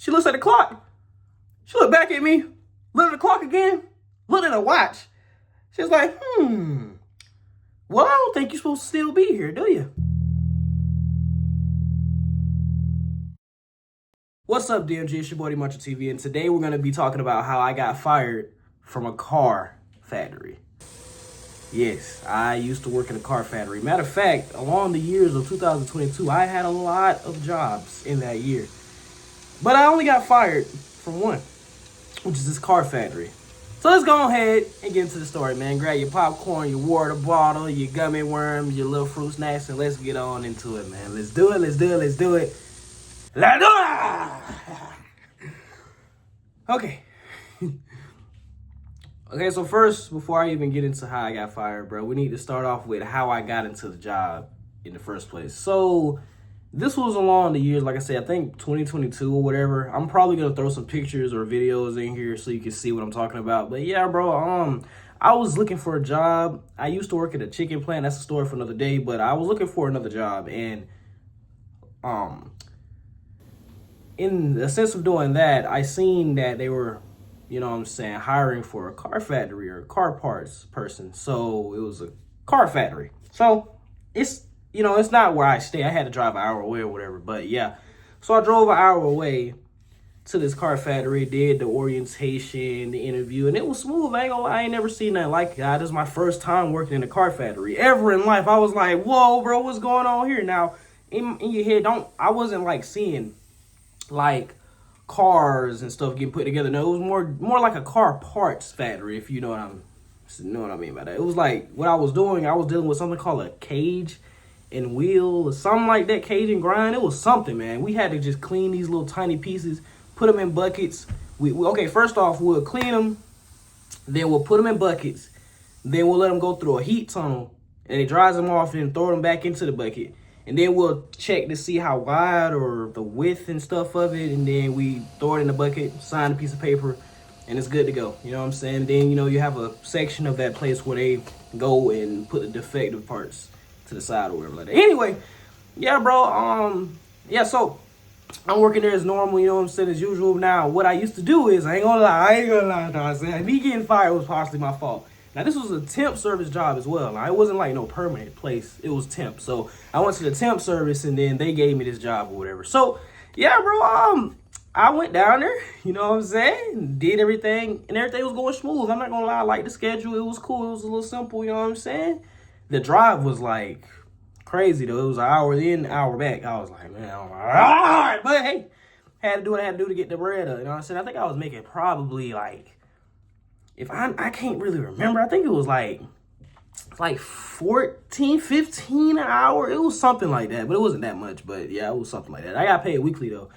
She looks at the clock. She looked back at me, looked at the clock again, looked at her watch. She's like, well, I don't think you're supposed to still be here, do you? What's up, DMG? It's your boy, DmantraTv, and today we're going to be talking about how I got fired from a car factory. Yes, I used to work in a car factory. Matter of fact, along the years of 2022, I had a lot of jobs in that year. But I only got fired from one, which is this car factory. So let's go ahead and get into the story, man. Grab your popcorn, your water bottle, your gummy worms, your little fruit snacks, and let's get on into it, man. Let's do it, let's do it, let's do it. Let's do it! Okay. Okay, so first, before I even get into how I got fired, bro, we need to start off with how I got into the job in the first place. So this was along the years, like I said, I think 2022 or whatever. I'm probably going to throw some pictures or videos in here so you can see what I'm talking about. But yeah, bro, I was looking for a job. I used to work at a chicken plant. That's a story for another day. But I was looking for another job. And in the sense of doing that, I seen that they were, you know what I'm saying, hiring for a car factory or a car parts person. So it was a car factory. So it's, you know, it's not where I stay. I had to drive an hour away or whatever. But yeah, so I drove an hour away to this car factory, did the orientation, the interview, and it was smooth. I ain't gonna lie, I ain't never seen nothing like that. This is my first time working in a car factory ever in life. I was like, whoa, bro, what's going on here? Now, in your head, I wasn't like seeing like cars and stuff getting put together. No, it was more like a car parts factory, if you know what I mean by that. It was like what I was doing, I was dealing with something called a cage and wheel or something like that, cage and grind. It was something, man. We had to just clean these little tiny pieces, put them in buckets. Okay, first off, we'll clean them, then we'll put them in buckets, then we'll let them go through a heat tunnel, and it dries them off and throw them back into the bucket. And then we'll check to see how wide or the width and stuff of it, and then we throw it in the bucket, sign a piece of paper, and it's good to go. You know what I'm saying? Then, you know, you have a section of that place where they go and put the defective parts to the side or whatever like that. Anyway, yeah, bro, yeah, so I'm working there as normal, you know what I'm saying, as usual. Now, what I used to do is, I ain't gonna lie, me getting fired was partially my fault. Now, this was a temp service job as well. Now, it wasn't like no permanent place. It was temp. So I went to the temp service, and then they gave me this job or whatever. So, yeah, bro, I went down there, you know what I'm saying, did everything, and everything was going smooth. I'm not gonna lie, I liked the schedule. It was cool. It was a little simple, you know what I'm saying. The drive was like crazy though. It was an hour in, an hour back. I was like, man, all right, but hey, had to do what I had to do to get the bread up. You know what I'm saying? I think I was making probably like, if I can't really remember. I think it was like 14, 15 an hour. It was something like that, but it wasn't that much. But yeah, it was something like that. I got paid weekly though.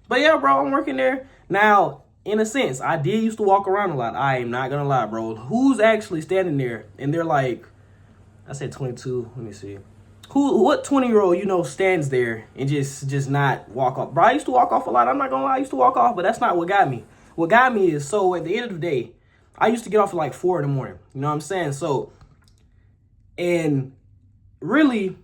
But yeah, bro, I'm working there now. In a sense, I did used to walk around a lot. I am not gonna lie, bro. Who's actually standing there and they're like, I said 22. Let me see. What 20-year-old, you know, stands there and just not walk off? Bro, I used to walk off a lot. I'm not gonna lie, I used to walk off, but that's not what got me. What got me is, so at the end of the day, I used to get off at like 4 in the morning. You know what I'm saying? So, and really,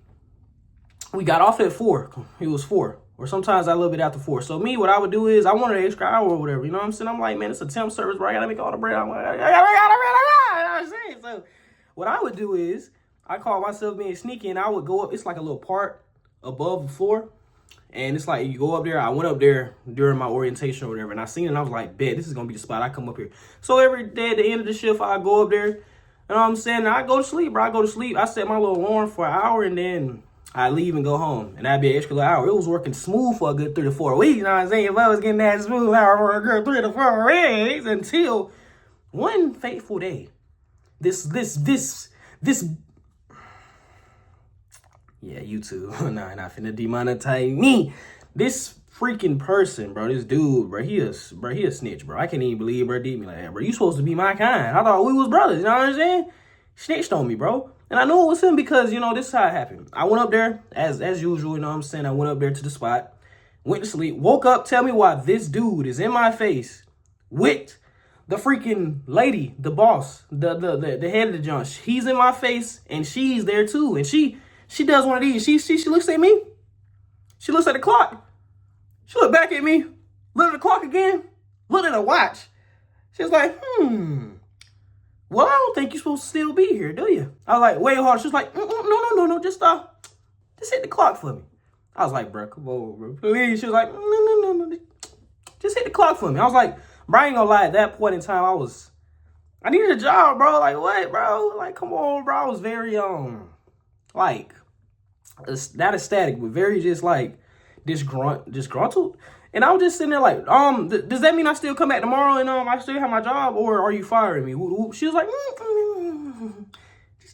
we got off at 4. It was 4. Or sometimes a little bit after 4. So me, what I would do is, I wanted an extra hour or whatever. You know what I'm saying? I'm like, man, it's a temp service, bro. I gotta make all the bread. I'm like, I gotta make all the bread. You know what I'm saying? So what I would do is, I call myself being sneaky, and I would go up. It's like a little part above the floor. And it's like, you go up there. I went up there during my orientation or whatever, and I seen it, and I was like, bet, this is going to be the spot. I come up here. So every day at the end of the shift, I go up there. You know what I'm saying? And I go to sleep, bro. I go to sleep. I set my little alarm for an hour, and then I leave and go home. And that'd be an extra little hour. It was working smooth for a good 3 to 4 weeks. You know what I'm saying? If I was getting that smooth hour for a good 3 to 4 weeks, until one fateful day, this yeah, YouTube. Nah, not finna demonetize me. This freaking person, bro, this dude, bro, he a snitch, bro. I can't even believe, bro, did me like that, bro. You supposed to be my kind. I thought we was brothers, you know what I'm saying? Snitched on me, bro. And I knew it was him because, you know, this is how it happened. I went up there, as usual, you know what I'm saying? I went up there to the spot, went to sleep, woke up, tell me why this dude is in my face with the freaking lady, the boss, the head of the joint. He's in my face, and she's there too. And she does one of these. She looks at me. She looks at the clock. She looked back at me, Looked at the clock again. Looked at the watch. She was like, well, I don't think you're supposed to still be here, do you? I was like, wait, hold on. She was like, no, just hit the clock for me. I was like, bro, come on, bro, please. She was like, no, just hit the clock for me. I was like, bro, I ain't gonna lie, at that point in time, I needed a job, bro. Like, what, bro? Like, come on, bro. I was very, like, not ecstatic, but very just, like, disgruntled. And I was just sitting there like, does that mean I still come back tomorrow and I still have my job, or are you firing me? She was like,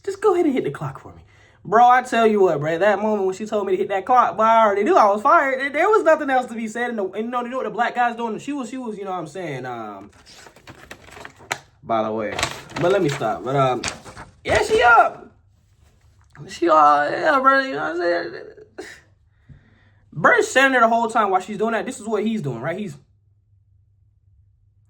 just go ahead and hit the clock for me. Bro, I tell you what, bro, that moment when she told me to hit that clock, but I already knew I was fired. There was nothing else to be said. And you know what the black guy's doing? She was, you know what I'm saying? By the way, but let me stop. But, yeah, she up. Yeah, bro, you know what I'm saying? Bert's standing there the whole time while she's doing that. This is what he's doing, right?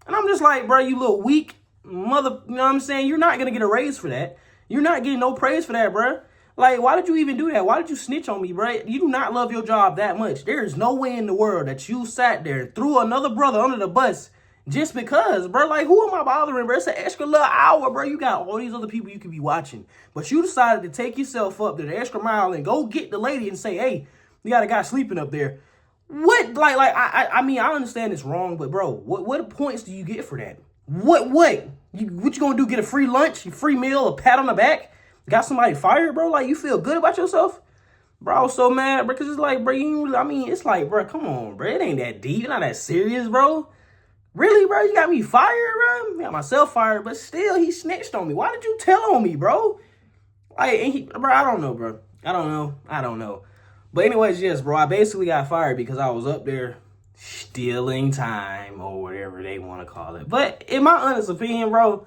And I'm just like, bro, you little weak mother, you know what I'm saying? You're not going to get a raise for that. You're not getting no praise for that, bro. Like, why did you even do that? Why did you snitch on me, bro? You do not love your job that much. There is no way in the world that you sat there and threw another brother under the bus just because, bro. Like, who am I bothering, bro? It's an extra little hour, bro. You got all these other people you could be watching. But you decided to take yourself up to the extra mile and go get the lady and say, hey, you got a guy sleeping up there. What? I mean, I understand it's wrong, but bro, what points do you get for that? What you gonna do? Get a free lunch, a free meal, a pat on the back? Got somebody fired, bro? Like, you feel good about yourself? Bro, I was so mad, bro, because it's like, bro, it's like, bro, come on, bro. It ain't that deep. It's not that serious, bro. Really, bro? You got me fired, bro? I got myself fired, but still, he snitched on me. Why did you tell on me, bro? Like, bro, I don't know, bro. I don't know. But anyways, yes, bro, I basically got fired because I was up there stealing time or whatever they want to call it. But in my honest opinion, bro,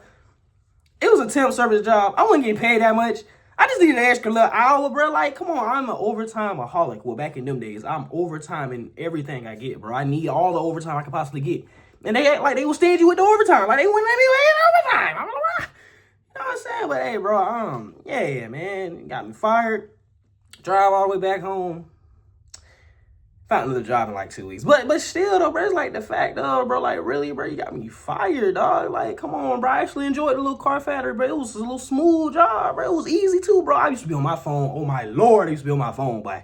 it was a temp service job. I wasn't getting paid that much. I just needed an extra little hour, bro. Like, come on, I'm an overtime-aholic. Well, back in them days, I'm overtime in everything I get, bro. I need all the overtime I could possibly get. And they act like they was stingy with the overtime. Like, they wouldn't let me in overtime. I don't know why. You know what I'm saying? But, hey, bro, yeah, man, got me fired. Drive all the way back home. Found another job in like 2 weeks. But still, though, bro, it's like the fact, bro, like, really, bro, you got me fired, dog. Like, come on, bro. I actually enjoyed the little car factory, bro. It was a little smooth job, bro. It was easy, too, bro. I used to be on my phone. Oh, my Lord, I used to be on my phone, boy.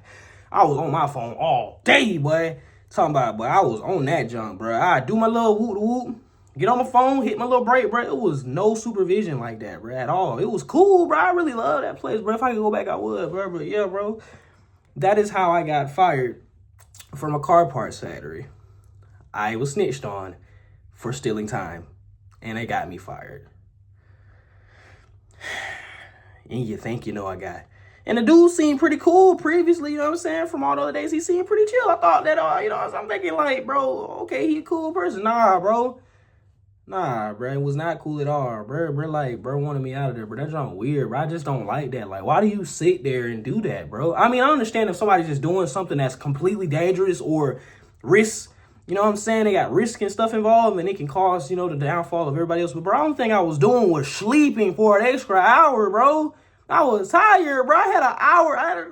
I was on my phone all day, boy. Talking about, boy, I was on that junk, bro. I do my little whoop-whoop. Get on my phone, hit my little break, bro. It was no supervision like that, bro, at all. It was cool, bro. I really love that place, bro. If I could go back, I would, bro. But yeah, bro, that is how I got fired from a car parts factory. I was snitched on for stealing time, and they got me fired. And you think you know I got. And the dude seemed pretty cool previously, you know what I'm saying? From all the other days, he seemed pretty chill. I thought that, you know, I'm thinking like, bro, okay, he a cool person. Nah, bro. Nah, bro, it was not cool at all, bro. Bro wanted me out of there, bro. That's just weird, bro. I just don't like that. Like, why do you sit there and do that, bro? I mean, I understand if somebody's just doing something that's completely dangerous or risk, you know what I'm saying? They got risk and stuff involved, and it can cause, you know, the downfall of everybody else. But, bro, I don't think I was doing was sleeping for an extra hour, bro. I was tired, bro. I had an hour. I had to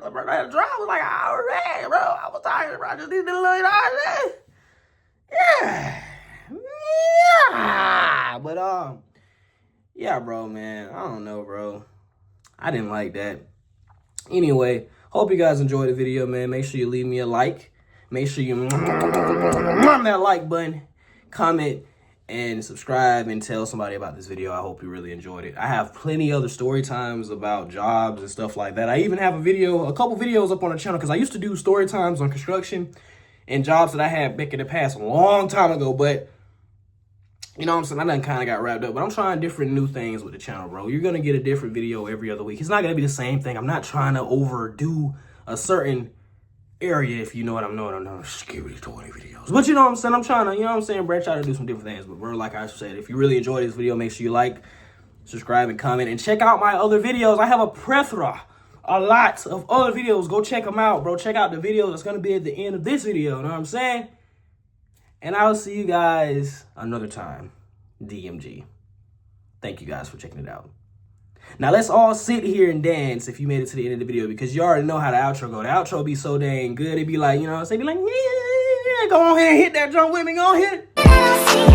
drive was like an hour back, bro. I was tired, bro. I just needed a little hour. Yeah. But, yeah, bro, man. I don't know, bro. I didn't like that. Anyway, hope you guys enjoyed the video, man. Make sure you leave me a like. Make sure you that like button, comment, and subscribe, and tell somebody about this video. I hope you really enjoyed it. I have plenty other story times about jobs and stuff like that. I even have a couple videos up on the channel because I used to do story times on construction and jobs that I had back in the past a long time ago, but you know what I'm saying? I done kind of got wrapped up, but I'm trying different new things with the channel, bro. You're going to get a different video every other week. It's not going to be the same thing. I'm not trying to overdo a certain area, if you know what I'm doing. I'm not scary 20 videos. But you know what I'm saying? I'm trying to, you know what I'm saying, branch out and do some different things. But bro, like I said, if you really enjoyed this video, make sure you like, subscribe, and comment. And check out my other videos. I have a plethora, a lot of other videos. Go check them out, bro. Check out the video that's going to be at the end of this video. You know what I'm saying? And I will see you guys another time. DMG. Thank you guys for checking it out. Now let's all sit here and dance if you made it to the end of the video, because you already know how the outro go. The outro be so dang good. It be like, you know what I'm saying? Be like, yeah. Yeah, go on here and hit that drum with me. Go on, hit it.